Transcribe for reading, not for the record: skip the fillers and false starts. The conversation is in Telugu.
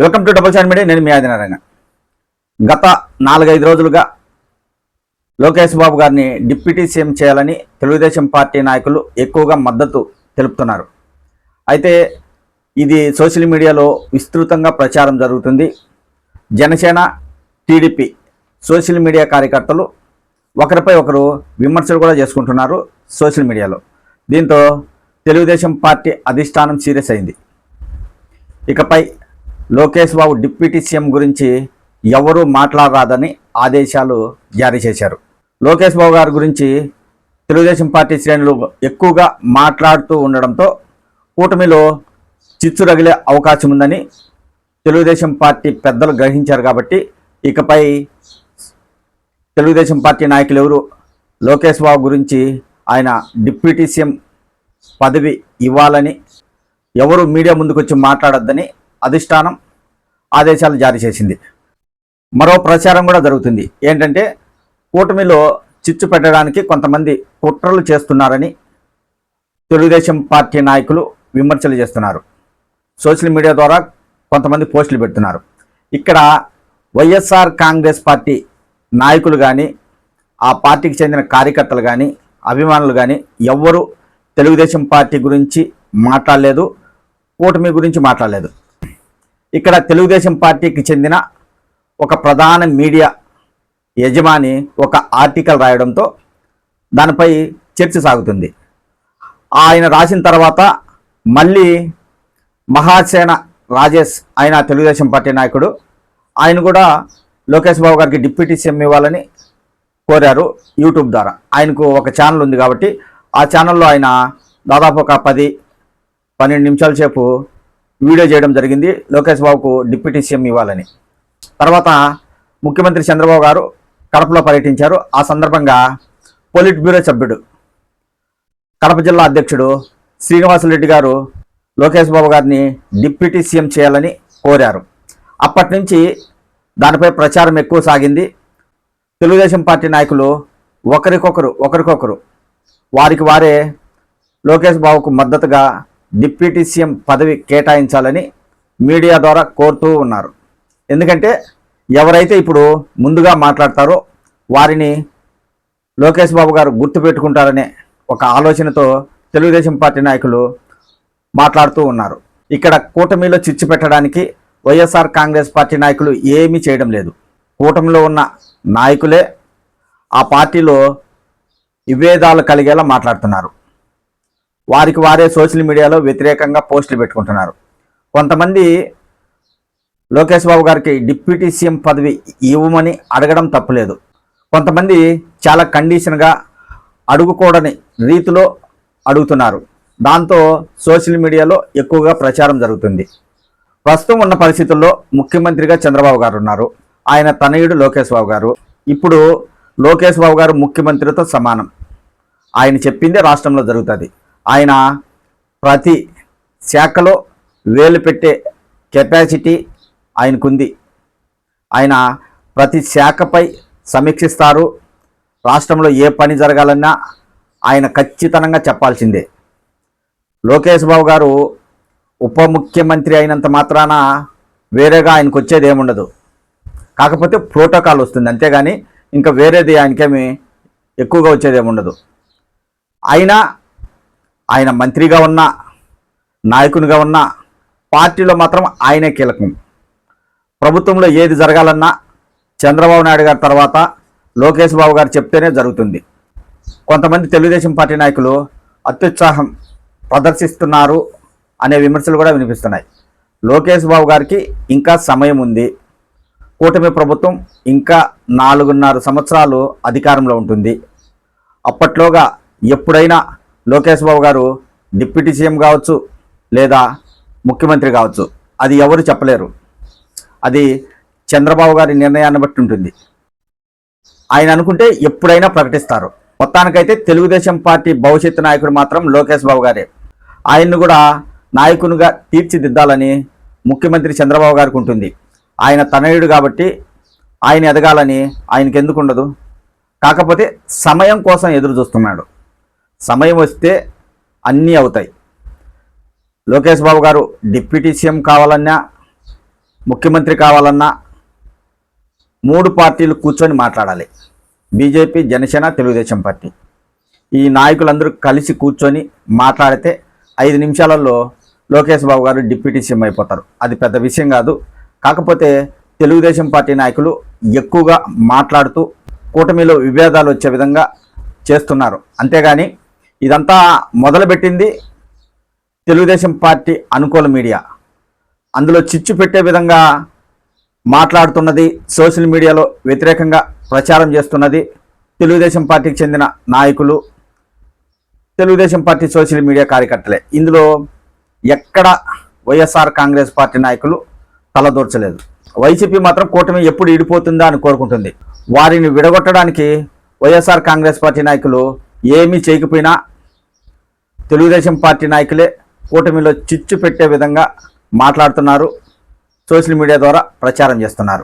Welcome to double shot media. నేను మీ ఆదినారాయణ. గత 4-5 రోజులుగా లోకేష్ బాబు గారిని డిప్యూటీ సీఎం చేయాలని తెలుగుదేశం పార్టీ నాయకులు ఎక్కువగా మద్దతు తెలుపుతున్నారు. అయితే ఇది సోషల్ మీడియాలో విస్తృతంగా ప్రచారం జరుగుతుంది. జనసేన, టీడీపీ సోషల్ మీడియా కార్యకర్తలు ఒకరిపై ఒకరు విమర్శలు కూడా చేసుకుంటున్నారు సోషల్ మీడియాలో. దీంతో తెలుగుదేశం పార్టీ అధిష్టానం సీరియస్ అయింది. ఇకపై లోకేష్ బాబు డిప్యూటీ సీఎం గురించి ఎవరూ మాట్లాడరాదని ఆదేశాలు జారీ చేశారు. లోకేష్ బాబు గారి గురించి తెలుగుదేశం పార్టీ శ్రేణులు ఎక్కువగా మాట్లాడుతూ ఉండడంతో కూటమిలో చిచ్చు రగిలే అవకాశం ఉందని తెలుగుదేశం పార్టీ పెద్దలు గ్రహించారు. కాబట్టి ఇకపై తెలుగుదేశం పార్టీ నాయకులు ఎవరు లోకేష్ బాబు గురించి ఆయన డిప్యూటీ సీఎం పదవి ఇవ్వాలని ఎవరు మీడియా ముందుకు వచ్చి మాట్లాడొద్దని అధిష్టానం ఆదేశాలు జారీ చేసింది. మరో ప్రచారం కూడా జరుగుతుంది. ఏంటంటే కూటమిలో చిచ్చు పెట్టడానికి కొంతమంది కుట్రలు చేస్తున్నారని తెలుగుదేశం పార్టీ నాయకులు విమర్శలు చేస్తున్నారు. సోషల్ మీడియా ద్వారా కొంతమంది పోస్టులు పెడుతున్నారు. ఇక్కడ వైఎస్ఆర్ కాంగ్రెస్ పార్టీ నాయకులు కానీ, ఆ పార్టీకి చెందిన కార్యకర్తలు కానీ, అభిమానులు కానీ ఎవ్వరూ తెలుగుదేశం పార్టీ గురించి మాట్లాడలేదు, కూటమి గురించి మాట్లాడలేదు. ఇక్కడ తెలుగుదేశం పార్టీకి చెందిన ఒక ప్రధాన మీడియా యజమాని ఒక ఆర్టికల్ రాయడంతో దానిపై చర్చ సాగుతుంది. ఆయన రాసిన తర్వాత మళ్ళీ మహాసేన రాజేష్, ఆయన తెలుగుదేశం పార్టీ నాయకుడు, ఆయన కూడా లోకేష్ బాబు గారికి డిప్యూటీ సీఎం ఇవ్వాలని కోరారు యూట్యూబ్ ద్వారా. ఆయనకు ఒక ఛానల్ ఉంది కాబట్టి ఆ ఛానల్లో ఆయన దాదాపు ఒక 10-12 నిమిషాల సేపు వీడియో చేయడం జరిగింది లోకేష్ బాబుకు డిప్యూటీ సీఎం ఇవ్వాలని. తర్వాత ముఖ్యమంత్రి చంద్రబాబు గారు కడపలో పర్యటించారు. ఆ సందర్భంగా పొలిట్ బ్యూరో సభ్యుడు, కడప జిల్లా అధ్యక్షుడు శ్రీనివాసరెడ్డి గారు లోకేష్ బాబు గారిని డిప్యూటీ సీఎం చేయాలని కోరారు. అప్పటి నుంచి దానిపై ప్రచారం ఎక్కువ సాగింది. తెలుగుదేశం పార్టీ నాయకులు ఒకరికొకరు వారికి వారే లోకేష్ బాబుకు మద్దతుగా డిప్యూటీ సీఎం పదవి కేటాయించాలని మీడియా ద్వారా కోరుతూ ఉన్నారు. ఎందుకంటే ఎవరైతే ఇప్పుడు ముందుగా మాట్లాడతారో వారిని లోకేష్ బాబు గారు గుర్తుపెట్టుకుంటారనే ఒక ఆలోచనతో తెలుగుదేశం పార్టీ నాయకులు మాట్లాడుతూ ఉన్నారు. ఇక్కడ కూటమిలో చిచ్చు పెట్టడానికి వైఎస్ఆర్ కాంగ్రెస్ పార్టీ నాయకులు ఏమీ చేయడం లేదు. కూటమిలో ఉన్న నాయకులే ఆ పార్టీలో విభేదాలు కలిగేలా మాట్లాడుతున్నారు. వారికి వారే సోషల్ మీడియాలో వ్యతిరేకంగా పోస్టులు పెట్టుకుంటున్నారు. కొంతమంది లోకేష్ బాబు గారికి డిప్యూటీ సీఎం పదవి ఇవ్వమని అడగడం తప్పులేదు. కొంతమంది చాలా కండిషన్గా అడుగుకూడని రీతిలో అడుగుతున్నారు. దాంతో సోషల్ మీడియాలో ఎక్కువగా ప్రచారం జరుగుతుంది. ప్రస్తుతం ఉన్న పరిస్థితుల్లో ముఖ్యమంత్రిగా చంద్రబాబు గారు ఉన్నారు. ఆయన తనయుడు లోకేష్ బాబు గారు. ఇప్పుడు లోకేష్ బాబు గారు ముఖ్యమంత్రితో సమానం. ఆయన చెప్పిందే రాష్ట్రంలో జరుగుతుంది. ఆయన ప్రతి శాఖలో వేలు పెట్టే కెపాసిటీ ఆయనకుంది. ఆయన ప్రతి శాఖపై సమీక్షిస్తారు. రాష్ట్రంలో ఏ పని జరగాలన్నా ఆయన ఖచ్చితంగా చెప్పాల్సిందే. లోకేష్ బాబు గారు ఉప ముఖ్యమంత్రి అయినంత మాత్రాన వేరేగా ఆయనకు వచ్చేది ఏముండదు. కాకపోతే ప్రోటోకాల్ వస్తుంది, అంతేగాని ఇంకా వేరేది ఆయనకేమి ఎక్కువగా వచ్చేది ఏముండదు. ఆయన మంత్రిగా ఉన్న, నాయకునిగా ఉన్న పార్టీలో మాత్రం ఆయనే కీలకం. ప్రభుత్వంలో ఏది జరగాలన్నా చంద్రబాబు నాయుడు గారి తర్వాత లోకేష్ బాబు గారు చెప్తేనే జరుగుతుంది. కొంతమంది తెలుగుదేశం పార్టీ నాయకులు అత్యుత్సాహం ప్రదర్శిస్తున్నారు అనే విమర్శలు కూడా వినిపిస్తున్నాయి. లోకేష్ బాబు గారికి ఇంకా సమయం ఉంది. కూటమి ప్రభుత్వం ఇంకా 4.5 సంవత్సరాలు అధికారంలో ఉంటుంది. అప్పట్లోగా ఎప్పుడైనా లోకేష్ బాబు గారు డిప్యూటీ సీఎం కావచ్చు, లేదా ముఖ్యమంత్రి కావచ్చు. అది ఎవరు చెప్పలేరు. అది చంద్రబాబు గారి నిర్ణయాన్ని బట్టి ఉంటుంది. ఆయన అనుకుంటే ఎప్పుడైనా ప్రకటిస్తారు. మొత్తానికైతే తెలుగుదేశం పార్టీ భవిష్యత్తు నాయకుడు మాత్రం లోకేష్ బాబు గారే. ఆయన్ను కూడా నాయకునిగా తీర్చిదిద్దాలని ముఖ్యమంత్రి చంద్రబాబు గారికి ఉంటుంది. ఆయన తనయుడు కాబట్టి ఆయన ఎదగాలని ఆయనకి ఎందుకు ఉండదు. కాకపోతే సమయం కోసం ఎదురు చూస్తున్నాడు. సమయం వస్తే అన్నీ అవుతాయి. లోకేష్ బాబు గారు డిప్యూటీ సీఎం కావాలన్నా, ముఖ్యమంత్రి కావాలన్నా 3 పార్టీలు కూర్చొని మాట్లాడాలి. BJP, Janasena, Telugu Desam party. ఈ నాయకులందరూ కలిసి కూర్చొని మాట్లాడితే 5 నిమిషాలలో లోకేష్ బాబు గారు డిప్యూటీ సీఎం అయిపోతారు. అది పెద్ద విషయం కాదు. కాకపోతే తెలుగుదేశం పార్టీ నాయకులు ఎక్కువగా మాట్లాడుతూ కూటమిలో విభేదాలు వచ్చే విధంగా చేస్తున్నారు. అంతేగాని ఇదంతా మొదలుపెట్టింది తెలుగుదేశం పార్టీ అనుకూల మీడియా. అందులో చిచ్చు పెట్టే విధంగా మాట్లాడుతున్నది, సోషల్ మీడియాలో వ్యతిరేకంగా ప్రచారం చేస్తున్నది తెలుగుదేశం పార్టీకి చెందిన నాయకులు, తెలుగుదేశం పార్టీ సోషల్ మీడియా కార్యకర్తలే. ఇందులో ఎక్కడ వైఎస్ఆర్ కాంగ్రెస్ పార్టీ నాయకులు తలదూర్చలేదు. వైసీపీ మాత్రం కూటమి ఎప్పుడు ఇడిపోతుందా అని కోరుకుంటుంది. వారిని విడగొట్టడానికి వైఎస్ఆర్ కాంగ్రెస్ పార్టీ నాయకులు ఏమీ చేయకపోయినా తెలుగుదేశం పార్టీ నాయకులే కూటమిలో చిచ్చు పెట్టే విధంగా మాట్లాడుతున్నారు, సోషల్ మీడియా ద్వారా ప్రచారం చేస్తున్నారు.